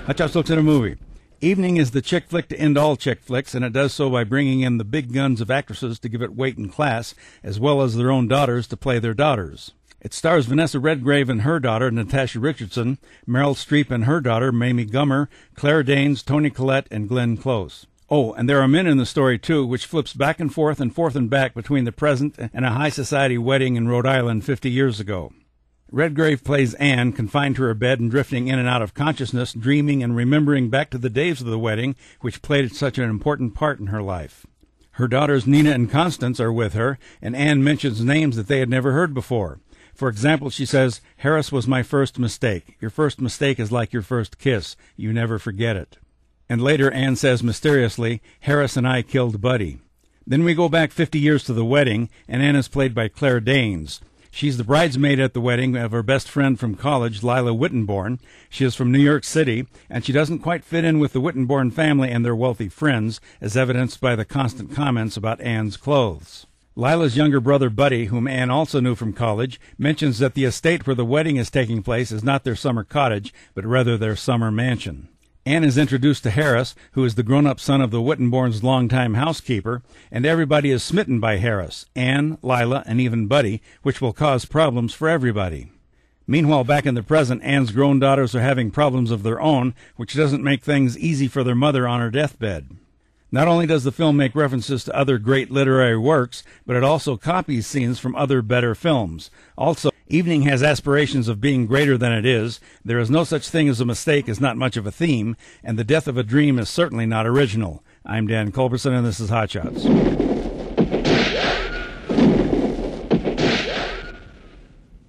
Hotshot's looks at a movie. Evening is the chick flick to end all chick flicks, and it does so by bringing in the big guns of actresses to give it weight and class, as well as their own daughters to play their daughters. It stars Vanessa Redgrave and her daughter, Natasha Richardson, Meryl Streep and her daughter, Mamie, Claire Danes, Toni, Collette, and Glenn Close. Oh, and there are men in the story, too, which flips back and forth and back between the present and a high society wedding in Rhode Island 50 years ago. Redgrave plays Anne, confined to her bed and drifting in and out of consciousness, dreaming and remembering back to the days of the wedding, which played such an important part in her life. Her daughters Nina and Constance are with her, and Anne mentions names that they had never heard before. For example, she says, "Harris was my first mistake. Your first mistake is like your first kiss. You never forget it." And later Anne says mysteriously, "Harris and I killed Buddy." Then we go back 50 years to the wedding, and Anne is played by Claire Danes. She's the bridesmaid at the wedding of her best friend from college, Lila Wittenborn. She is from New York City, and she doesn't quite fit in with the Wittenborn family and their wealthy friends, as evidenced by the constant comments about Anne's clothes. Lila's younger brother, Buddy, whom Anne also knew from college, mentions that the estate where the wedding is taking place is not their summer cottage, but rather their summer mansion. Anne is introduced to Harris, who is the grown-up son of the Wittenborns' longtime housekeeper, and everybody is smitten by Harris, Anne, Lila, and even Buddy, which will cause problems for everybody. Meanwhile, back in the present, Anne's grown daughters are having problems of their own, which doesn't make things easy for their mother on her deathbed. Not only does the film make references to other great literary works, but it also copies scenes from other better films. Also, Evening has aspirations of being greater than it is. There is no such thing as a mistake is not much of a theme, and the death of a dream is certainly not original. I'm Dan Culberson, and this is Hot Shots.